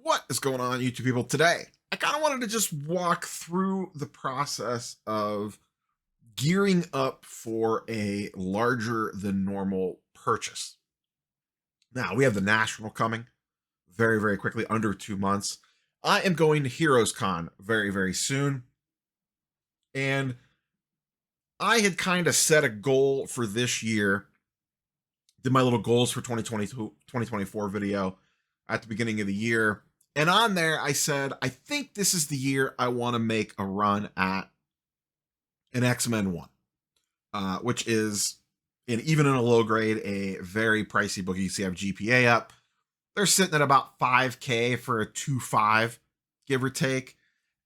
What is going on, YouTube people? Today, I kind of wanted to just walk through the process of gearing up for a larger than normal purchase. Now, we have the National coming very, very quickly, under 2 months. I am going to Heroes Con very, very soon. And I had kind of set a goal for this year, did my little goals for 2022, 2024 video at the beginning of the year. And on there, I said, I think this is the year I want to make a run at an X-Men 1, which is, even in a low grade, a very pricey book. You see I have GPA up. They're sitting at about 5K for a 2.5, give or take.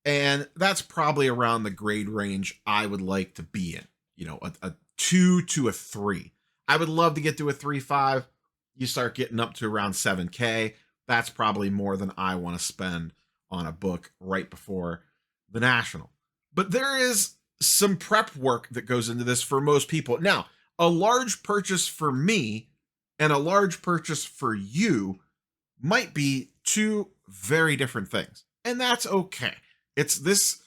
And that's probably around the grade range I would like to be in. A 2 to a 3. I would love to get to a 3.5. You start getting up to around 7K. That's probably more than I want to spend on a book right before the National. But there is some prep work that goes into this for most people. Now, a large purchase for me and a large purchase for you might be two very different things. And that's okay. This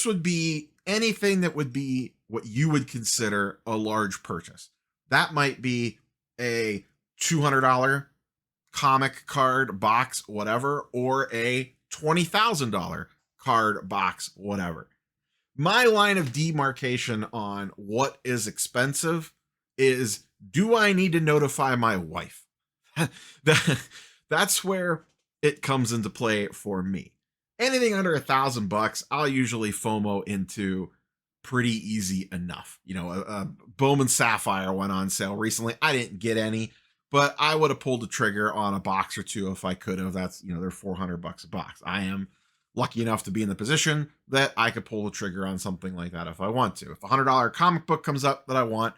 would be anything that would be what you would consider a large purchase. That might be a $200 comic card box, whatever, or a $20,000 card box, whatever. My line of demarcation on what is expensive is, do I need to notify my wife? That's where it comes into play for me. Anything under $1,000, I'll usually FOMO into pretty easy enough. A Bowman Sapphire went on sale recently. I didn't get any, but I would have pulled the trigger on a box or two if I could have. That's, they're $400 a box. I am lucky enough to be in the position that I could pull the trigger on something like that if I want to. If a $100 comic book comes up that I want,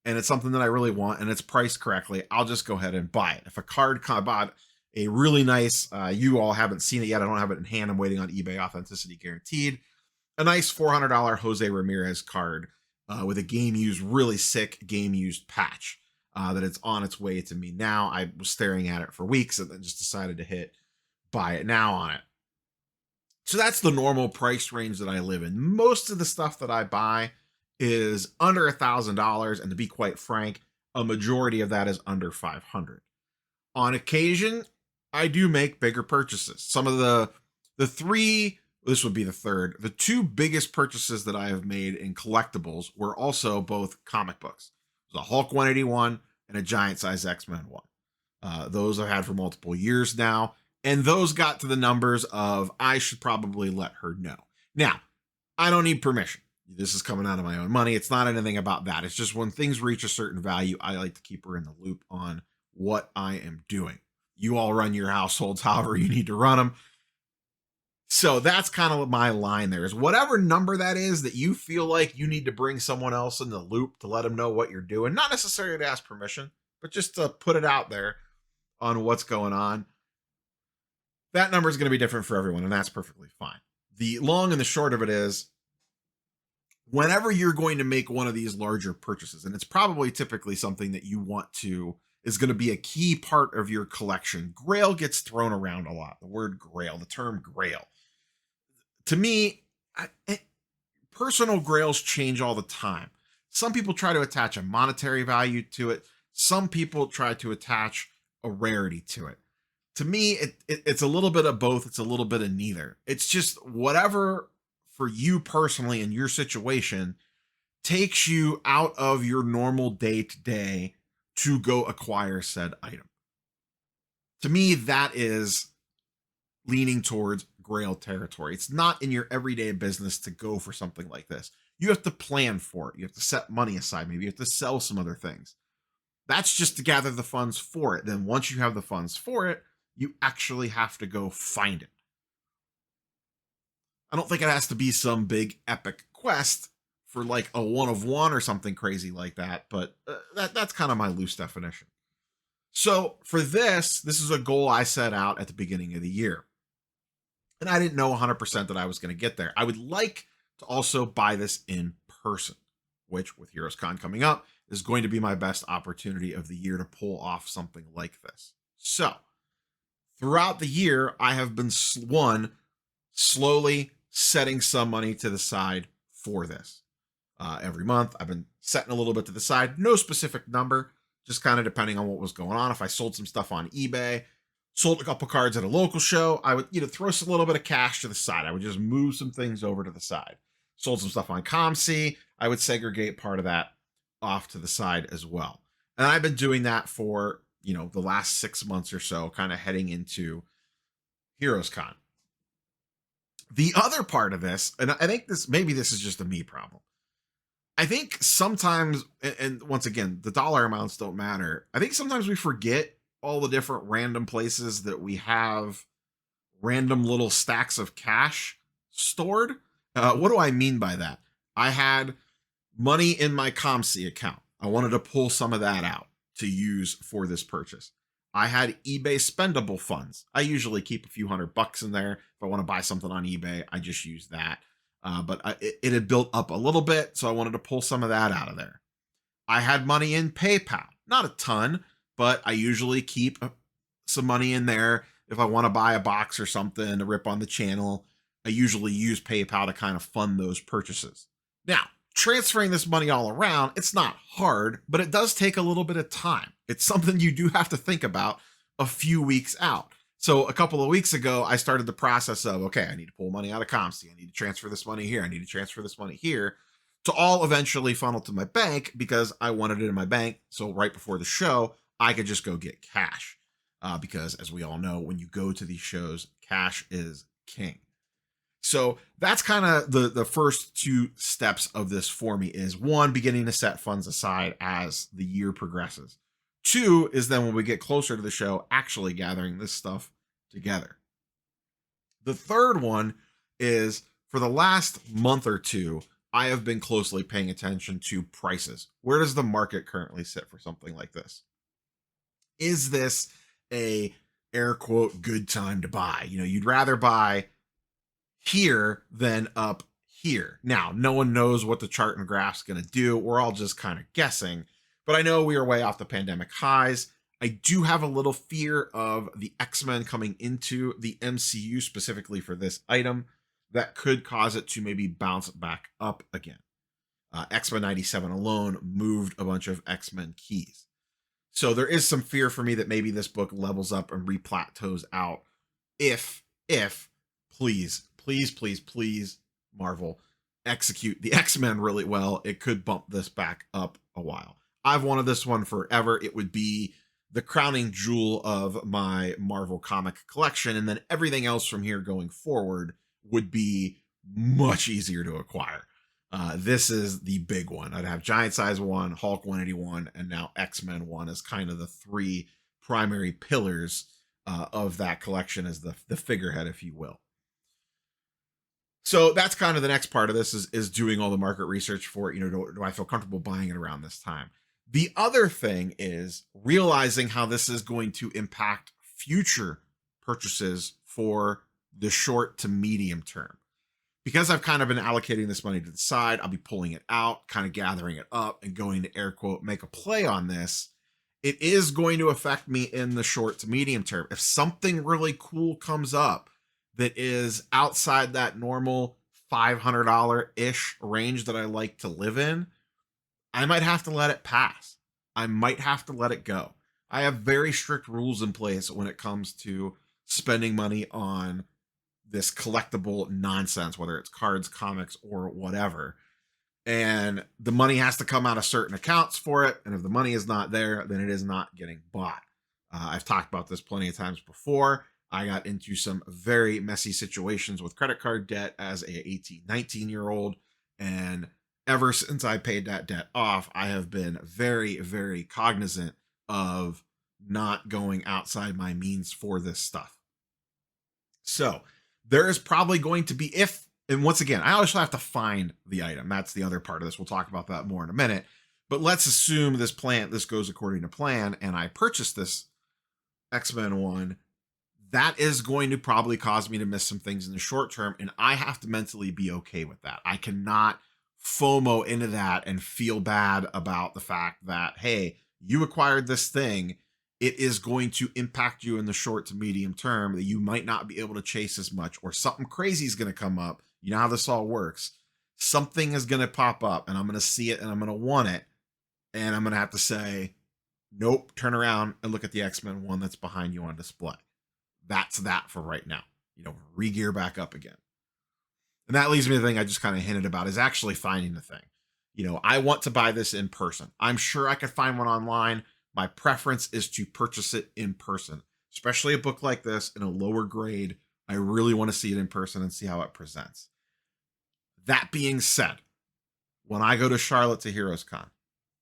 and it's something that I really want, and it's priced correctly, I'll just go ahead and buy it. If a card I bought a really nice, you all haven't seen it yet, I don't have it in hand, I'm waiting on eBay authenticity guaranteed, a nice $400 Jose Ramirez card with a game used, really sick game used patch. That it's on its way to me now. I was staring at it for weeks and then just decided to hit buy it now on it. So that's the normal price range that I live in. Most of the stuff that I buy is under $1,000, and to be quite frank, a majority of that is under 500. On occasion, I do make bigger purchases. Some of the three, this would be the third, the two biggest purchases that I have made in collectibles were also both comic books. The Hulk 181 and a giant size X-Men 1. Those I've had for multiple years now. And those got to the numbers of, I should probably let her know. Now, I don't need permission. This is coming out of my own money. It's not anything about that. It's just when things reach a certain value, I like to keep her in the loop on what I am doing. You all run your households however you need to run them. So that's kind of my line there, is whatever number that is that you feel like you need to bring someone else in the loop to let them know what you're doing. Not necessarily to ask permission, but just to put it out there on what's going on. That number is going to be different for everyone, and that's perfectly fine. The long and the short of it is, whenever you're going to make one of these larger purchases, and it's probably typically something that you want to, is going to be a key part of your collection. Grail gets thrown around a lot. The word grail, the term grail. To me, personal grails change all the time. Some people try to attach a monetary value to it. Some people try to attach a rarity to it. To me, it's a little bit of both. It's a little bit of neither. It's just whatever for you personally in your situation takes you out of your normal day-to-day to go acquire said item. To me, that is leaning towards grail territory. It's not in your everyday business to go for something like this. You have to plan for it. You have to set money aside. Maybe you have to sell some other things. That's just to gather the funds for it. Then once you have the funds for it, you actually have to go find it. I don't think it has to be some big epic quest for like a 1 of 1 or something crazy like that, but that's kind of my loose definition. So for this is a goal I set out at the beginning of the year. And I didn't know 100% that I was going to get there. I would like to also buy this in person, which with Heroes Con coming up is going to be my best opportunity of the year to pull off something like this. So Throughout the year, I have been one, slowly setting some money to the side for this. Every month, I've been setting a little bit to the side, no specific number, just kind of depending on what was going on. If I sold some stuff on eBay, sold a couple cards at a local show, I would, throw a little bit of cash to the side. I would just move some things over to the side. Sold some stuff on ComC, I would segregate part of that off to the side as well. And I've been doing that for, the last 6 months or so, kind of heading into Heroes Con. The other part of this, and I think maybe this is just a me problem. I think sometimes, and once again, the dollar amounts don't matter. I think sometimes we forget all the different random places that we have random little stacks of cash stored. What do I mean by that? I had money in my ComC account. I wanted to pull some of that out to use for this purchase. I had eBay spendable funds. I usually keep a few $100 in there. If I want to buy something on eBay, I just use that. But it had built up a little bit, so I wanted to pull some of that out of there. I had money in PayPal. Not a ton, but I usually keep some money in there. If I want to buy a box or something to rip on the channel, I usually use PayPal to kind of fund those purchases. Now, transferring this money all around, it's not hard, but it does take a little bit of time. It's something you do have to think about a few weeks out. So a couple of weeks ago, I started the process of, okay, I need to pull money out of ComC. I need to transfer this money here. I need to transfer this money here, to all eventually funnel to my bank because I wanted it in my bank. So right before the show, I could just go get cash. Because as we all know, when you go to these shows, cash is king. So that's kind of the first 2 steps of this for me is 1, beginning to set funds aside as the year progresses. 2 is then when we get closer to the show, actually gathering this stuff together. The third one is for the last month or 2, I have been closely paying attention to prices. Where does the market currently sit for something like this? Is this a air quote good time to buy? You'd rather buy here than up here. Now, no one knows what the chart and graph's going to do. We're all just kind of guessing, but I know we are way off the pandemic highs. I do have a little fear of the X-Men coming into the MCU specifically for this item that could cause it to maybe bounce back up again. X-Men 97 alone moved a bunch of X-Men keys. So there is some fear for me that maybe this book levels up and replateaus out if please, Marvel, execute the X-Men really well. It could bump this back up a while. I've wanted this one forever. It would be the crowning jewel of my Marvel comic collection, and then everything else from here going forward would be much easier to acquire. This is the big one. I'd have Giant Size 1, Hulk 181, and now X-Men 1 as kind of the 3 primary pillars of that collection as the figurehead, if you will. So that's kind of the next part of this is doing all the market research for it. Do I feel comfortable buying it around this time? The other thing is realizing how this is going to impact future purchases for the short to medium term. Because I've kind of been allocating this money to the side, I'll be pulling it out, kind of gathering it up and going to air quote, make a play on this. It is going to affect me in the short to medium term. If something really cool comes up that is outside that normal $500-ish range that I like to live in, I might have to let it pass. I might have to let it go. I have very strict rules in place when it comes to spending money on this collectible nonsense, whether it's cards, comics, or whatever. And the money has to come out of certain accounts for it. And if the money is not there, then it is not getting bought. I've talked about this plenty of times before. I got into some very messy situations with credit card debt as a 18, 19-year-old. And ever since I paid that debt off, I have been very, very cognizant of not going outside my means for this stuff. So there is probably going to be, and once again, I always have to find the item. That's the other part of this. We'll talk about that more in a minute. But let's assume this goes according to plan, and I purchase this X-Men one. That is going to probably cause me to miss some things in the short term, and I have to mentally be okay with that. I cannot FOMO into that and feel bad about the fact that, hey, you acquired this thing it is going to impact you in the short to medium term, that you might not be able to chase as much, or something crazy is going to come up. You know how this all works. Something is going to pop up and I'm going to see it and I'm going to want it. And I'm going to have to say, nope, turn around and look at the X-Men one that's behind you on display. That's that for right now. Re-gear back up again. And that leads me to the thing I just kind of hinted about, is actually finding the thing. I want to buy this in person. I'm sure I could find one online. My preference is to purchase it in person, especially a book like this in a lower grade. I really want to see it in person and see how it presents. That being said, when I go to Charlotte to Heroes Con,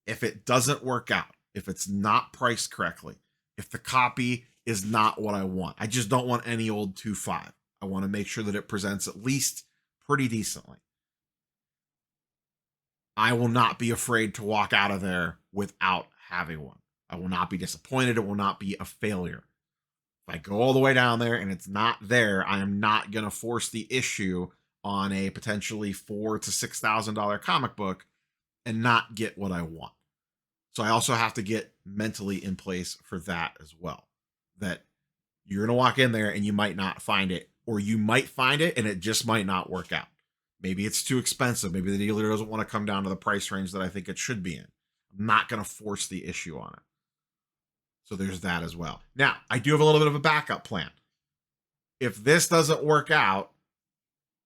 if it doesn't work out, if it's not priced correctly, if the copy is not what I want, I just don't want any old 2.5. I want to make sure that it presents at least pretty decently. I will not be afraid to walk out of there without having one. I will not be disappointed. It will not be a failure. If I go all the way down there and it's not there, I am not going to force the issue on a potentially $4,000 to $6,000 comic book and not get what I want. So I also have to get mentally in place for that as well. That you're going to walk in there and you might not find it, or you might find it and it just might not work out. Maybe it's too expensive. Maybe the dealer doesn't want to come down to the price range that I think it should be in. I'm not going to force the issue on it. So there's that as well. Now, I do have a little bit of a backup plan. If this doesn't work out,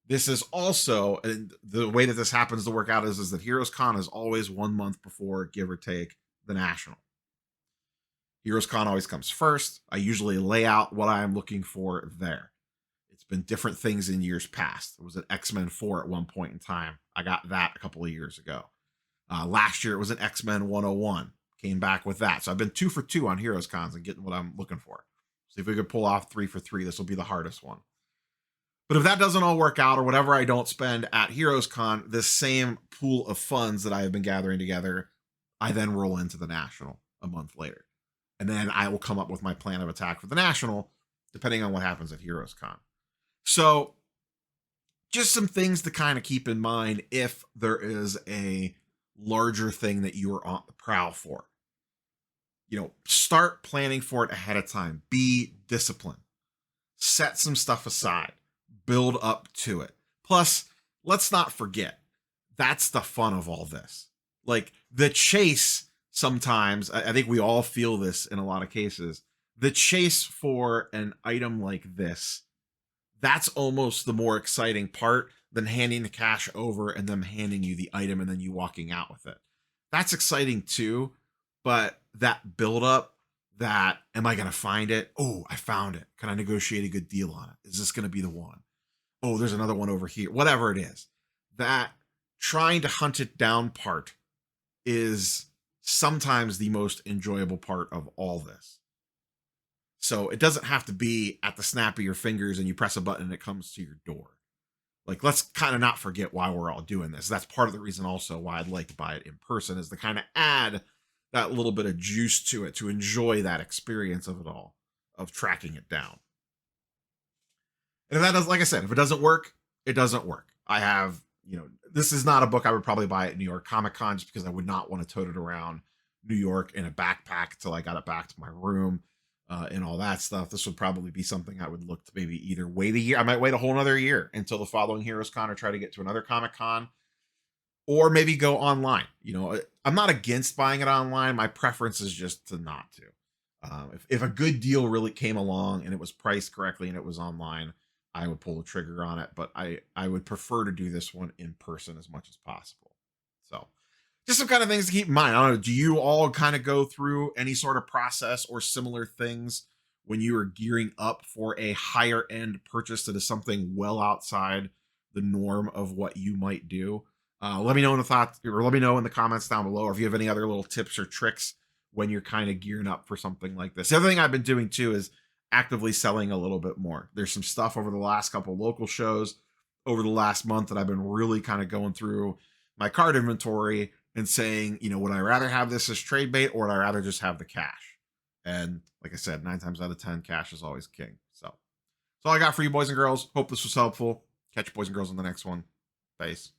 this is also, and the way that this happens to work out is that Heroes Con is always 1 month before, give or take, the National. Heroes Con always comes first. I usually lay out what I am looking for there. It's been different things in years past. It was an X-Men 4 at one point in time. I got that a couple of years ago. Last year, it was an X-Men 101. Came back with that. So I've been 2 for 2 on Heroes Cons and getting what I'm looking for. See if we could pull off 3 for 3. This will be the hardest one. But if that doesn't all work out, or whatever I don't spend at Heroes Con, this same pool of funds that I have been gathering together, I then roll into the National a month later. And then I will come up with my plan of attack for the National, depending on what happens at Heroes Con. So just some things to kind of keep in mind if there is a larger thing that you are on the prowl for. Start planning for it ahead of time. Be disciplined. Set some stuff aside. Build up to it. Plus, let's not forget, that's the fun of all this. Like, the chase, sometimes, I think we all feel this in a lot of cases, the chase for an item like this, that's almost the more exciting part than handing the cash over and them handing you the item and then you walking out with it. That's exciting too, but that build up, that, am I going to find it? Oh, I found it. Can I negotiate a good deal on it? Is this going to be the one? Oh, there's another one over here. Whatever it is, that trying to hunt it down part is sometimes the most enjoyable part of all this. So it doesn't have to be at the snap of your fingers and you press a button and it comes to your door. Like, let's kind of not forget why we're all doing this. That's part of the reason also why I'd like to buy it in person, is to kind of add that little bit of juice to it, to enjoy that experience of it all, of tracking it down. And if that does, like I said, if it doesn't work, it doesn't work. I have, this is not a book I would probably buy at New York Comic Con, just because I would not want to tote it around New York in a backpack till I got it back to my room and all that stuff. This would probably be something I would look to maybe either wait a year. I might wait a whole nother year until the following Heroes Con, or try to get to another Comic Con, or maybe go online. I'm not against buying it online. My preference is just to not to. If a good deal really came along and it was priced correctly and it was online, I would pull the trigger on it, but I would prefer to do this one in person as much as possible. So just some kind of things to keep in mind. I don't know, do you all kind of go through any sort of process or similar things when you are gearing up for a higher end purchase that is something well outside the norm of what you might do? Let me know in the thoughts, or let me know in the comments down below, or if you have any other little tips or tricks when you're kind of gearing up for something like this. The other thing I've been doing too is actively selling a little bit more. There's some stuff over the last couple of local shows over the last month that I've been really kind of going through my card inventory and saying, would I rather have this as trade bait, or would I rather just have the cash? And like I said, 9 times out of 10, cash is always king. So that's all I got for you, boys and girls. Hope this was helpful. Catch you boys and girls on the next one. Peace.